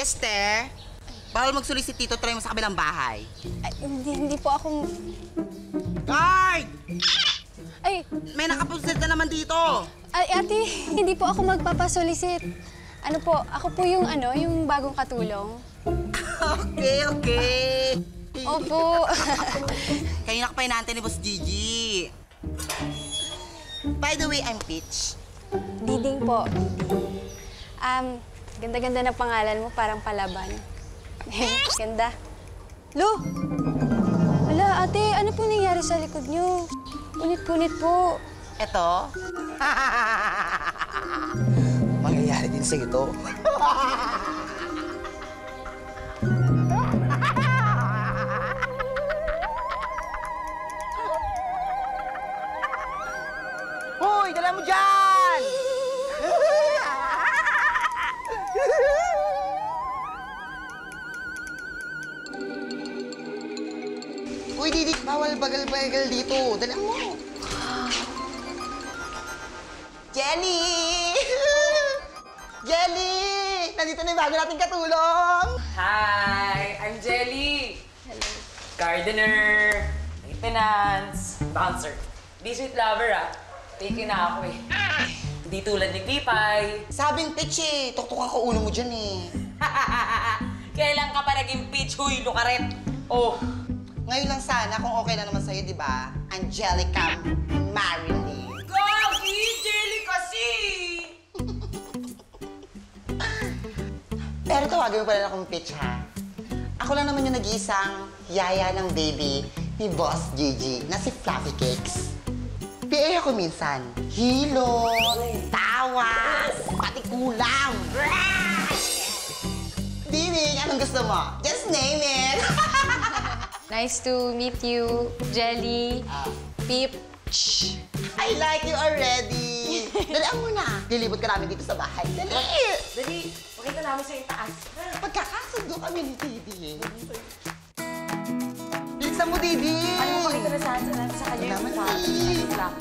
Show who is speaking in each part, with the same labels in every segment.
Speaker 1: Yes, te. Bawal mag-solicit dito, try mo sa kabilang bahay.
Speaker 2: Ay, hindi po ako...
Speaker 1: Guard!
Speaker 2: Ay,
Speaker 1: May nakapusit na naman dito.
Speaker 2: ay, ate, hindi po ako magpapasolicit. Ano po, ako po yung yung bagong katulong.
Speaker 1: Okay.
Speaker 2: Opo.
Speaker 1: Kanina ka pa inaantay ni Boss Gigi. By the way, I'm Peach.
Speaker 2: Diding po. Ganda-ganda na pangalan mo, parang palaban. Ganda. Lo! Ala, ate, ano po nangyari sa likod niyo? Punit-punit po.
Speaker 1: Eto? Mangyayari din sa ito. Hoy, dala mo dyan! Uy, Didik, bawal bagal-bagal dito. Dala mo. Jelly! Jelly! Nandito na yung bago nating katulong!
Speaker 3: Hi! I'm Jelly! Hello. Gardener, maintenance, bouncer. Di sweet lover, ah. Taken na ako eh. Di tulad ni Pipay.
Speaker 1: Sabing pitch eh. Tuktukan ko ulo mo dyan eh.
Speaker 3: Kailan ka pa naging pitch? Huy, lukaret! Oh!
Speaker 1: Ngayon lang sana kung okay na naman sa'yo, di ba? Angelica Marilyn.
Speaker 3: Gagi! Jelly kasi!
Speaker 1: Pero tawagin mo pala akong pitch, ha? Ako lang naman yung nag-iisang yaya ng baby ni Boss Gigi na si Fluffy Cakes. PA ako minsan. Hilo, tawas, pati kulang. Dini, anong gusto mo? Just name it.
Speaker 2: Nice to meet you, Jelly, Peep.
Speaker 1: I like you already. Dalaan mo na. Lilibot ka namin dito sa bahay. Dali!
Speaker 3: Dali, pakita namin sa yung taas.
Speaker 1: Pagkakasundo kami ni Didi. Bilisan mo, Didi!
Speaker 3: Ano pakita na saan sa kanya yung
Speaker 1: Naman,
Speaker 3: kwarto?
Speaker 1: eh.
Speaker 3: Yung lock.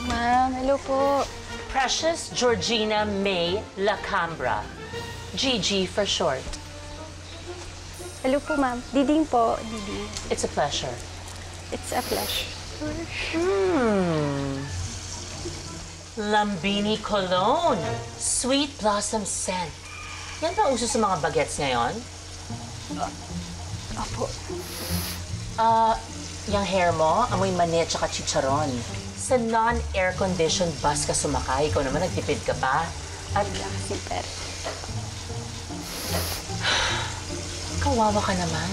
Speaker 2: Ma'am, hello po.
Speaker 4: Precious Georgina May Lacambra. Gigi for short.
Speaker 2: Hello po, ma'am. Diding po, Diding.
Speaker 4: It's a pleasure.
Speaker 2: It's a pleasure.
Speaker 4: Lambini Cologne. Sweet Blossom Scent. Yan ba uso sa mga bagets ngayon?
Speaker 2: Opo.
Speaker 4: Yung hair mo, amoy mani at saka chicharon. Sa non-air-conditioned bus ka sumakay, ikaw naman nagtipid ka pa. At
Speaker 2: Si Per.
Speaker 4: kawawa ka naman.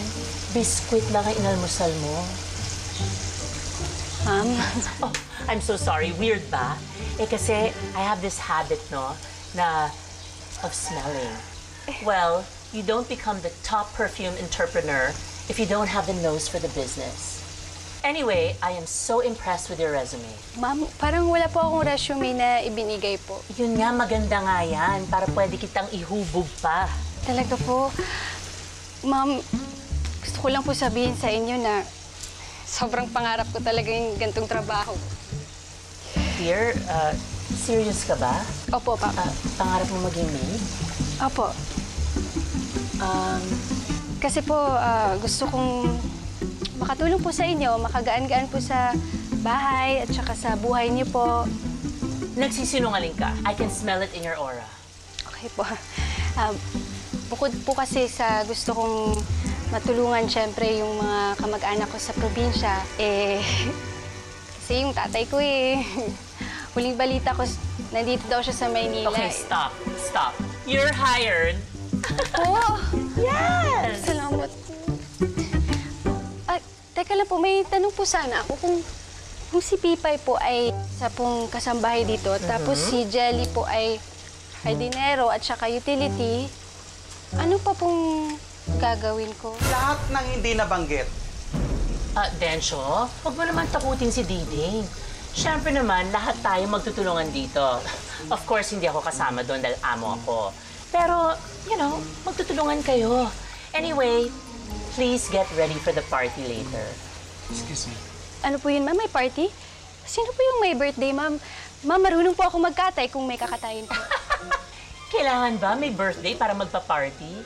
Speaker 4: Biskwit lang ang inalmusal mo.
Speaker 2: Ma'am.
Speaker 4: Oh, I'm so sorry. Weird ba? Eh kasi I have this habit, no, of smelling. Well, you don't become the top perfume entrepreneur if you don't have the nose for the business. Anyway, I am so impressed with your resume.
Speaker 2: Ma'am, parang wala po akong resume na ibinigay po.
Speaker 4: Yun nga, maganda nga yan, para pwede kitang ihubog pa.
Speaker 2: Talaga po. Ma'am, gusto ko lang po sabihin sa inyo na sobrang pangarap ko talaga yung gantong trabaho.
Speaker 4: Dear, serious ka ba?
Speaker 2: Opo, Papa.
Speaker 4: Pangarap mo maging maid?
Speaker 2: Opo. Kasi po, gusto kong makatulong po sa inyo, makagaan-gaan po sa bahay at saka sa buhay niyo po.
Speaker 4: Nagsisinungaling ka. I can smell it in your aura.
Speaker 2: Okay po. Bukod po kasi sa gusto kong matulungan siyempre yung mga kamag-anak ko sa probinsya, kasi yung tatay ko huling balita ko, nandito daw siya sa Maynila.
Speaker 4: Okay, stop. Stop. You're hired.
Speaker 2: Po!
Speaker 4: Yes!
Speaker 2: Salamat. Teka lang po, may tanong po sana ako kung si Pipay po ay sa pong kasambahay dito, tapos si Jelly po ay hardinero at saka utility, ano pa pong gagawin ko?
Speaker 5: Lahat ng hindi nabanggit.
Speaker 4: Densyo, huwag mo naman takutin si Diding. Siyempre naman, lahat tayo magtutulungan dito. Of course, hindi ako kasama doon dahil amo ako. Pero, you know, magtutulungan kayo. Anyway, please get ready for the party later.
Speaker 5: Excuse me.
Speaker 2: Ano po yun, ma'am? May party? Sino po yung may birthday, ma'am? Ma'am, marunong po ako magkatay kung may kakatayin po.
Speaker 4: Kailangan ba may birthday para magpa-party?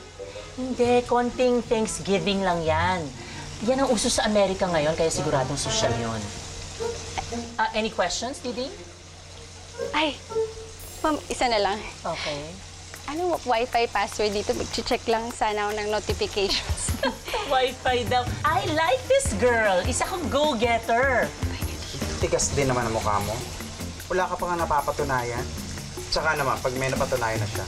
Speaker 4: Hindi, konting Thanksgiving lang yan. Yan ang uso sa Amerika ngayon, kaya siguradong social yun. Any questions, Diding?
Speaker 2: Ay, ma'am, isa na lang.
Speaker 4: Okay.
Speaker 2: Ano Wi-Fi password dito? Mag-check lang sana ako ng notifications.
Speaker 4: Wi-Fi daw. I like this girl. Isa kang go-getter.
Speaker 5: Tigas din naman ang mukha mo. Wala ka pa nga napapatunayan. Tsaka naman, pag may napatunayan na siya,